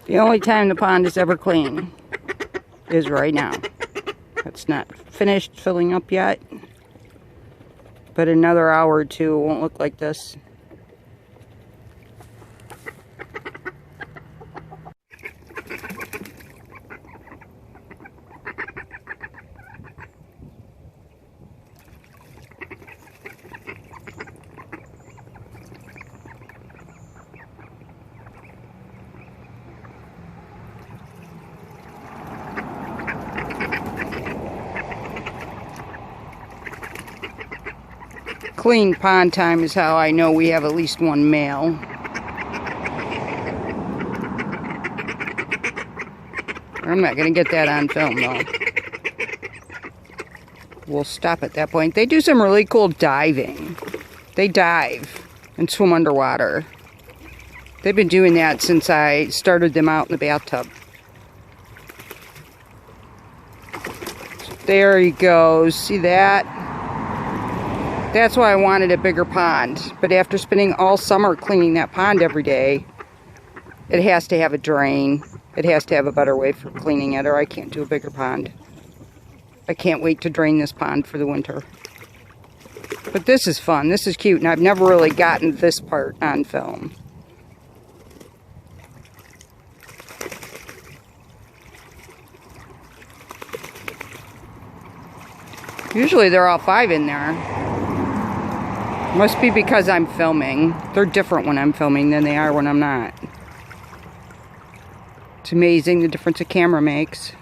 The only time the pond is ever clean is right now. It's not finished filling up yet, but another hour or two it won't look like this. Clean pond time is how I know we have at least one male. I'm not going to get that on film though. We'll stop at that point. They do some really cool diving. They dive and swim underwater. They've been doing that since I started them out in the bathtub. There he goes. See that? That's why I wanted a bigger pond. But after spending all summer cleaning that pond every day, it has to have a drain. It has to have a better way for cleaning it, or I can't do a bigger pond. I can't wait to drain this pond for the winter. But this is fun. This is cute, and I've never really gotten this part on film. Usually they're all 5 in there. Must be because I'm filming. They're different when I'm filming than they are when I'm not. It's amazing the difference a camera makes.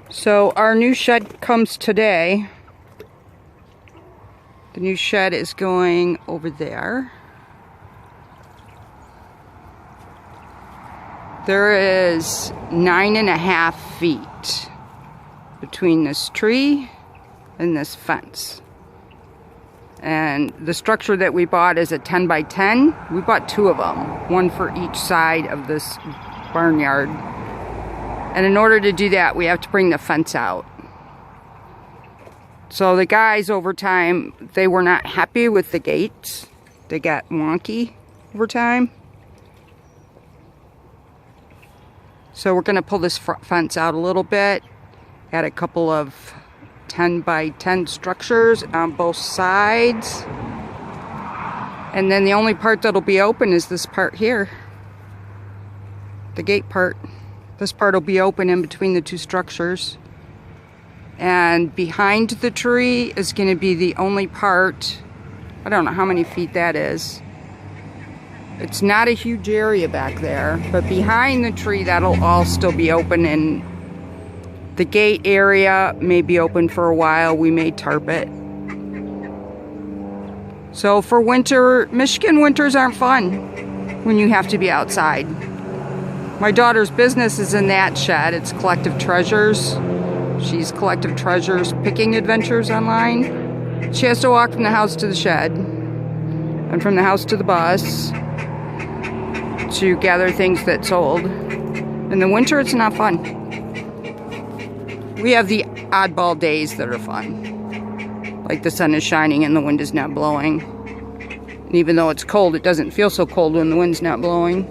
So our new shed comes today. The new shed is going over there. There is 9.5 feet between this tree and this fence. And the structure that we bought is a 10 by 10. We bought 2 of them, one for each side of this barnyard. And in order to do that, we have to bring the fence out. So the guys over time, they were not happy with the gates. They got wonky over time. So we're going to pull this fence out a little bit, add a couple of 10 by 10 structures on both sides. And then the only part that'll be open is this part here. The gate part. This part will be open in between the 2 structures. And behind the tree is going to be the only part, I don't know how many feet that is. It's not a huge area back there, but behind the tree that'll all still be open, and the gate area may be open for a while. We may tarp it. So for winter, Michigan winters aren't fun when you have to be outside. My daughter's business is in that shed. It's Collective Treasures. She's Collective Treasures Picking Adventures online. She has to walk from the house to the shed and from the house to the bus to gather things that sold. In the winter, it's not fun. We have the oddball days that are fun. Like the sun is shining and the wind is not blowing. And even though it's cold, it doesn't feel so cold when the wind's not blowing.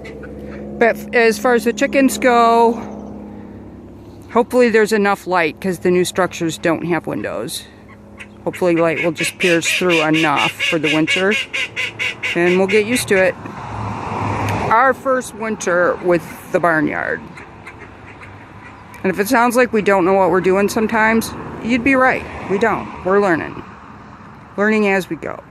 But as far as the chickens go, hopefully there's enough light because the new structures don't have windows. Hopefully light will just pierce through enough for the winter, and we'll get used to it. Our first winter with the barnyard. And if it sounds like we don't know what we're doing sometimes, you'd be right. We don't. We're learning. Learning as we go.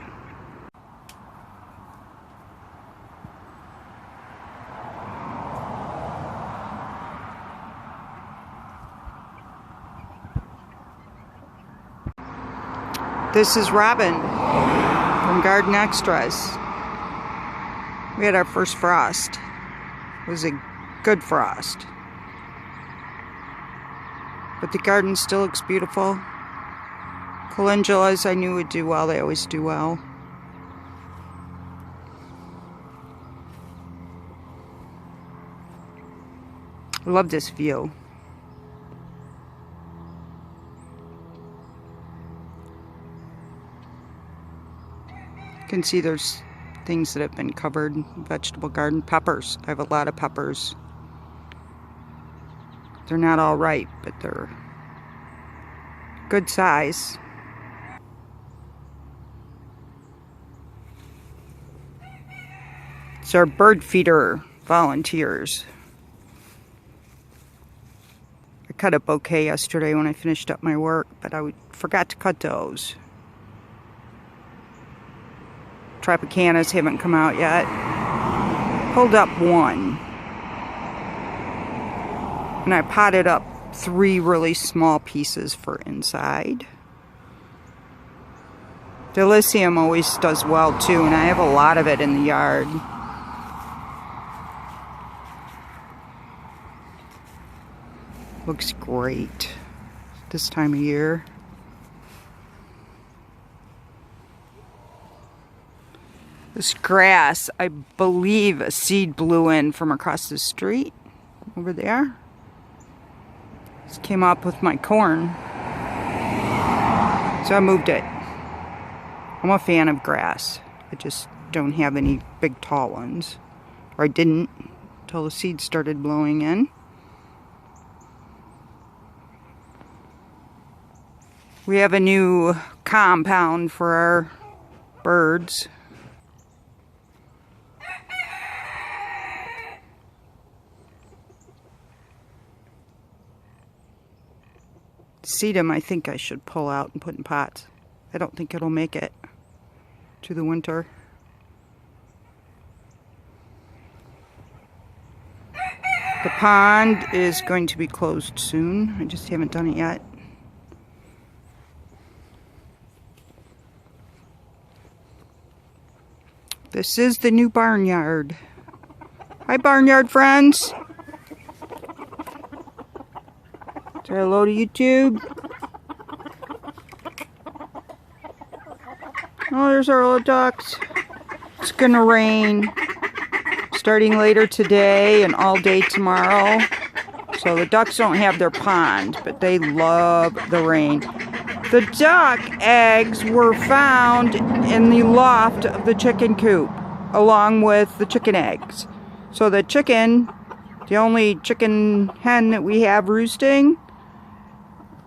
This is Robin from Garden Extras. We had our first frost. It was a good frost. But the garden still looks beautiful. Calendulas I knew would do well. They always do well. I love this view. can see there's things that have been covered. Vegetable garden. Peppers. I have a lot of peppers. They're not all ripe, but they're good size. It's our bird feeder volunteers. I cut a bouquet yesterday when I finished up my work, but I forgot to cut those. Tropicanas haven't come out yet. Pulled up one. And I potted up 3 really small pieces for inside. Dilithium always does well too, and I have a lot of it in the yard. Looks great this time of year. This grass, I believe a seed blew in from across the street over there. This came up with my corn, so I moved it. I'm a fan of grass. I just don't have any big tall ones, or I didn't until the seeds started blowing in. We have a new compound for our birds. Sedum I think I should pull out and put in pots. I don't think it'll make it to the winter. The pond is going to be closed soon. I just haven't done it yet. This is the new barnyard. Hi, barnyard friends. Say hello to YouTube. Oh, there's our little ducks. It's gonna rain starting later today and all day tomorrow. So the ducks don't have their pond, but they love the rain. The duck eggs were found in the loft of the chicken coop, along with the chicken eggs. So the chicken, the only chicken hen that we have roosting,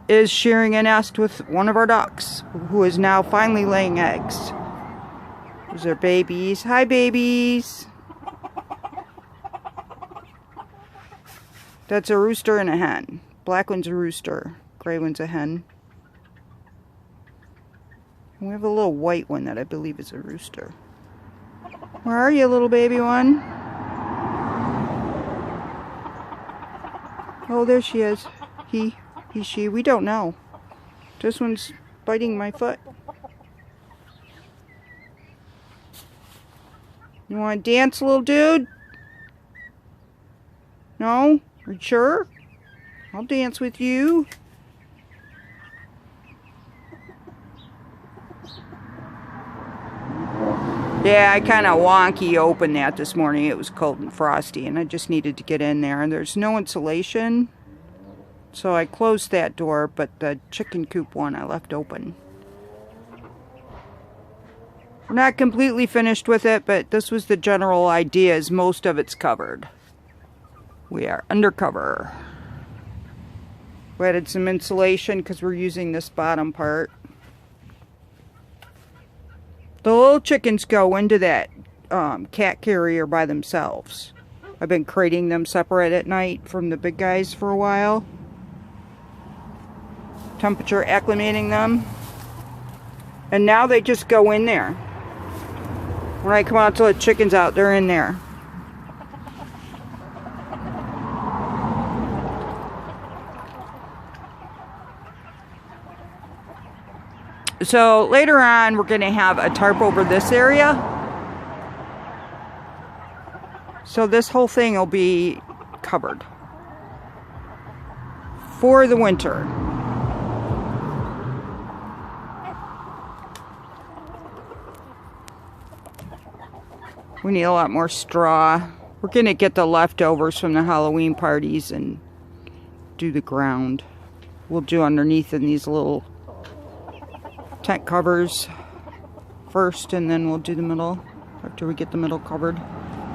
is sharing a nest with one of our ducks, who is now finally laying eggs. Those are babies. Hi, babies. That's a rooster and a hen. Black one's a rooster. Gray one's a hen. We have a little white one that I believe is a rooster. Where are you, little baby one? Oh, there she is. He, she, we don't know. This one's biting my foot. You want to dance, little dude? No? Are you sure? I'll dance with you. Yeah, I kind of wonky opened that this morning. It was cold and frosty, and I just needed to get in there. And there's no insulation, so I closed that door, but the chicken coop one I left open. We're not completely finished with it, but this was the general idea, is most of it's covered. We are undercover. We added some insulation because we're using this bottom part. The little chickens go into that cat carrier by themselves. I've been crating them separate at night from the big guys for a while. Temperature acclimating them. And now they just go in there. When I come out to let chickens out, they're in there. So later on, we're going to have a tarp over this area. So this whole thing will be covered for the winter. We need a lot more straw. We're going to get the leftovers from the Halloween parties and do the ground. We'll do underneath in these little tent covers first, and then we'll do the middle after we get the middle covered.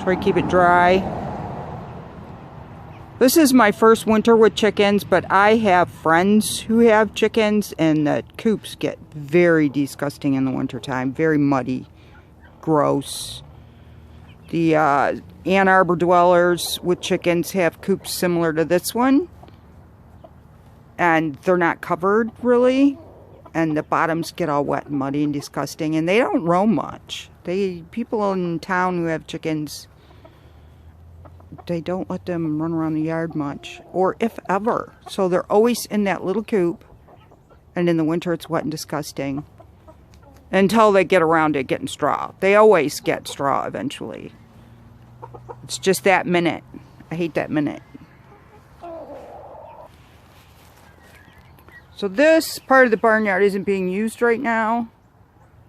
Try to keep it dry. This is my first winter with chickens, but I have friends who have chickens, and the coops get very disgusting in the wintertime. Very muddy, gross. The Ann Arbor dwellers with chickens have coops similar to this one, and they're not covered really, and the bottoms get all wet and muddy and disgusting, and they don't roam much. People in town who have chickens, they don't let them run around the yard much, or if ever. So they're always in that little coop, and in the winter it's wet and disgusting until they get around to getting straw. They always get straw eventually. It's just that minute. I hate that minute. So this part of the barnyard isn't being used right now.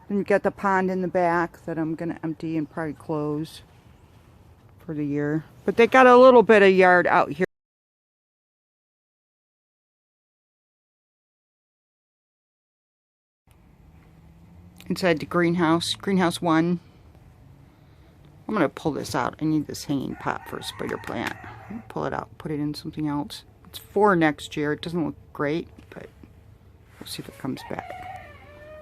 Then you got the pond in the back that I'm going to empty and probably close for the year. But they got a little bit of yard out here. Inside the greenhouse, greenhouse 1. I'm going to pull this out. I need this hanging pot for a spider plant. Pull it out, put it in something else. It's for next year. It doesn't look great, but we'll see if it comes back.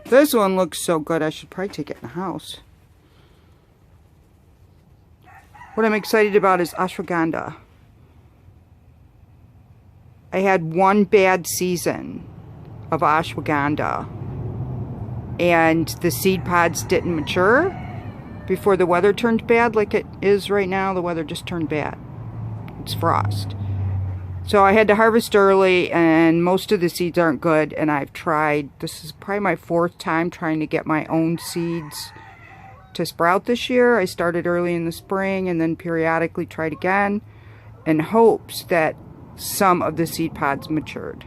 This one looks so good, I should probably take it in the house. What I'm excited about is ashwagandha. I had one bad season of ashwagandha, and the seed pods didn't mature before the weather turned bad like it is right now. The weather just turned bad. It's frost. So I had to harvest early, and most of the seeds aren't good, and I've tried, this is probably my 4th time trying to get my own seeds to sprout this year. I started early in the spring and then periodically tried again in hopes that some of the seed pods matured.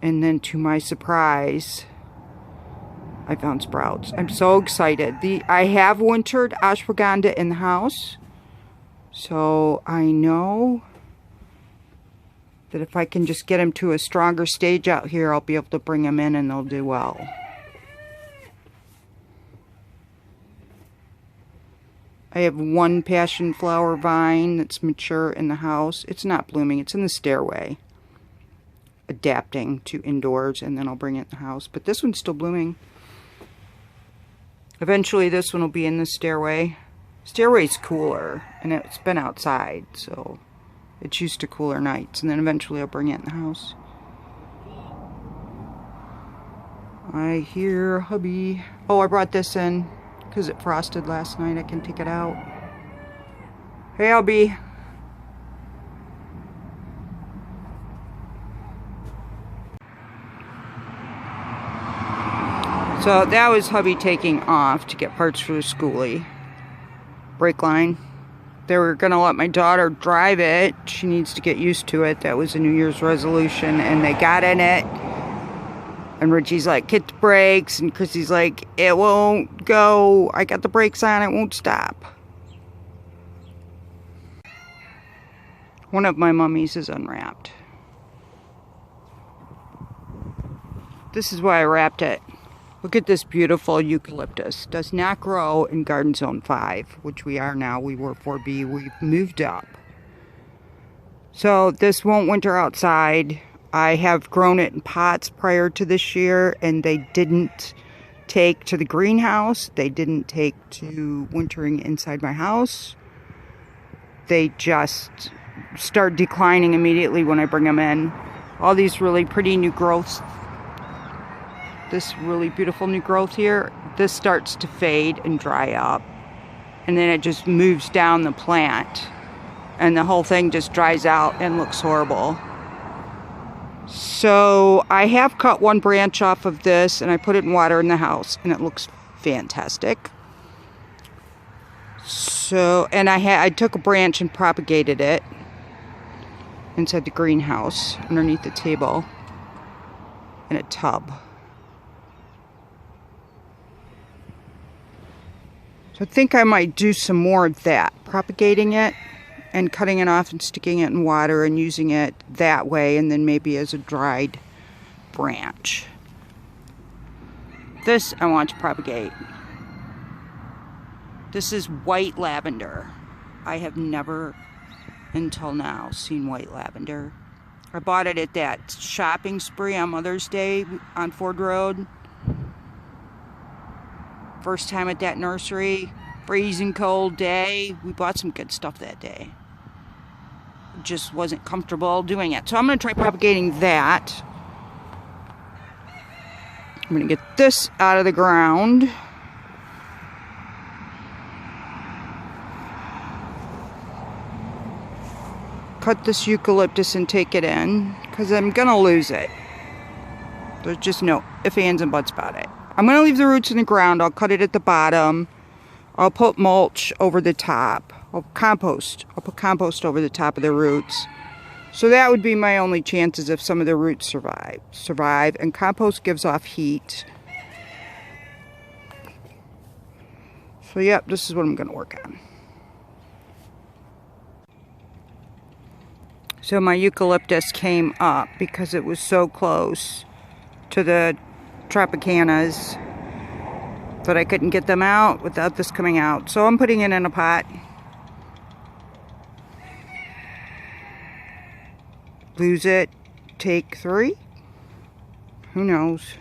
And then to my surprise, I found sprouts. I'm so excited. I have wintered ashwagandha in the house, so I know that if I can just get them to a stronger stage out here, I'll be able to bring them in and they'll do well. I have one passion flower vine that's mature in the house. It's not blooming. It's in the stairway, adapting to indoors, and then I'll bring it in the house. But this one's still blooming. Eventually this one will be in the stairway. Stairway's cooler, and it's been outside, so it's used to cooler nights. And then eventually I'll bring it in the house. I hear hubby. Oh, I brought this in because it frosted last night. I can take it out. Hey, hubby. So that was hubby taking off to get parts for the schoolie. Brake line. They were going to let my daughter drive it. She needs to get used to it. That was a New Year's resolution, and they got in it. And Richie's like, hit the brakes. And Chrissy's like, it won't go. I got the brakes on. It won't stop. One of my mummies is unwrapped. This is why I wrapped it. Look at this beautiful eucalyptus. Does not grow in Garden Zone 5, which we are now. We were 4B. We've moved up. So this won't winter outside. I have grown it in pots prior to this year, and they didn't take to the greenhouse. They didn't take to wintering inside my house. They just start declining immediately when I bring them in. All these really pretty new growths. This really beautiful new growth here, this starts to fade and dry up, and then it just moves down the plant, and the whole thing just dries out and looks horrible. So I have cut one branch off of this, and I put it in water in the house, and it looks fantastic. So, and I took a branch and propagated it inside the greenhouse underneath the table in a tub. So I think I might do some more of that, propagating it and cutting it off and sticking it in water and using it that way, and then maybe as a dried branch. This I want to propagate. This is white lavender. I have never, until now, seen white lavender. I bought it at that shopping spree on Mother's Day on Ford Road. First time at that nursery. Freezing cold day. We bought some good stuff that day. Just wasn't comfortable doing it. So I'm going to try propagating that. I'm going to get this out of the ground. Cut this eucalyptus and take it in, because I'm going to lose it. There's just no ifs, ands, and buts about it. I'm going to leave the roots in the ground. I'll cut it at the bottom. I'll put mulch over the top. I'll put compost over the top of the roots. So that would be my only chances if some of the roots survive. And compost gives off heat. So yep, this is what I'm going to work on. So my eucalyptus came up because it was so close to the tropicanas that I couldn't get them out without this coming out. So I'm putting it in a pot. Lose it, take 3. Who knows?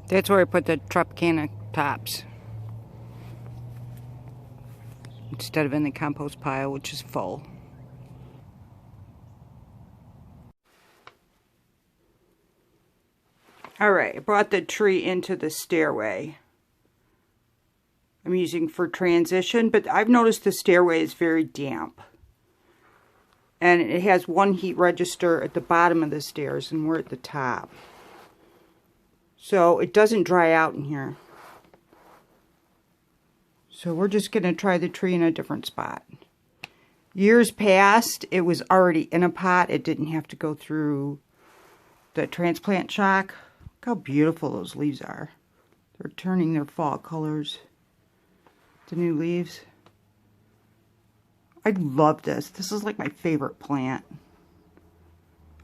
That's where I put the tropicana tops. Instead of in the compost pile, which is full. Alright, I brought the tree into the stairway. I'm using for transition, but I've noticed the stairway is very damp. And it has one heat register at the bottom of the stairs, and we're at the top. So it doesn't dry out in here. So we're just going to try the tree in a different spot. Years past, it was already in a pot. It didn't have to go through the transplant shock. Look how beautiful those leaves are. They're turning their fall colors. The new leaves. I love this. This is like my favorite plant.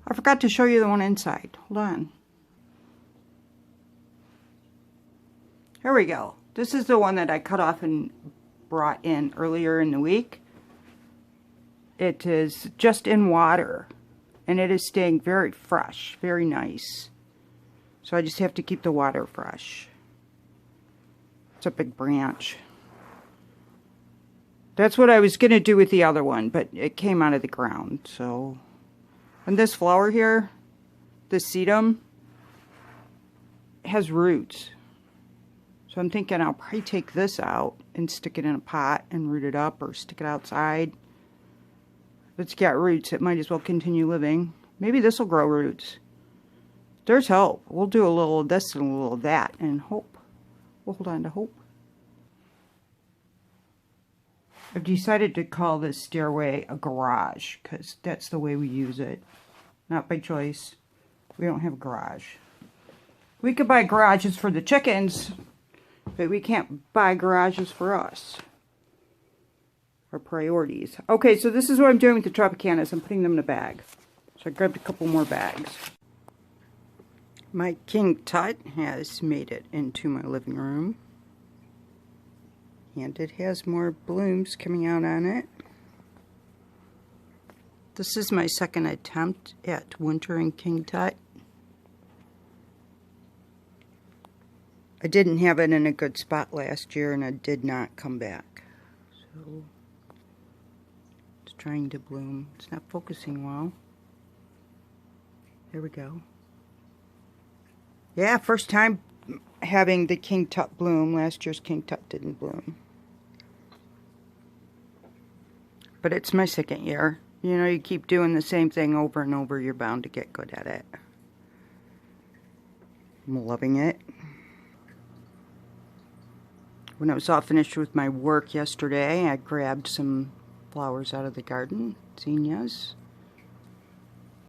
I forgot to show you the one inside. Hold on. Here we go. This is the one that I cut off and brought in earlier in the week. It is just in water, and it is staying very fresh, very nice. So I just have to keep the water fresh. It's a big branch. That's what I was going to do with the other one, but it came out of the ground, so. And this flower here, this sedum, has roots. So I'm thinking I'll probably take this out and stick it in a pot and root it up, or stick it outside. If it's got roots, it might as well continue living. Maybe this will grow roots. There's hope. We'll do a little of this and a little of that, and hope. We'll hold on to hope. I've decided to call this stairway a garage, because that's the way we use it. Not by choice. We don't have a garage. We could buy garages for the chickens, but we can't buy garages for us. Our priorities. Okay, so this is what I'm doing with the tropicanas. I'm putting them in a bag. So I grabbed a couple more bags. My king tut has made it into my living room. And it has more blooms coming out on it. This is my second attempt at wintering king tut. I didn't have it in a good spot last year, and it did not come back. So it's trying to bloom. It's not focusing well. There we go. Yeah, first time having the king tut bloom. Last year's king tut didn't bloom. But it's my second year. You know, you keep doing the same thing over and over, you're bound to get good at it. I'm loving it. When I was all finished with my work yesterday, I grabbed some flowers out of the garden, zinnias.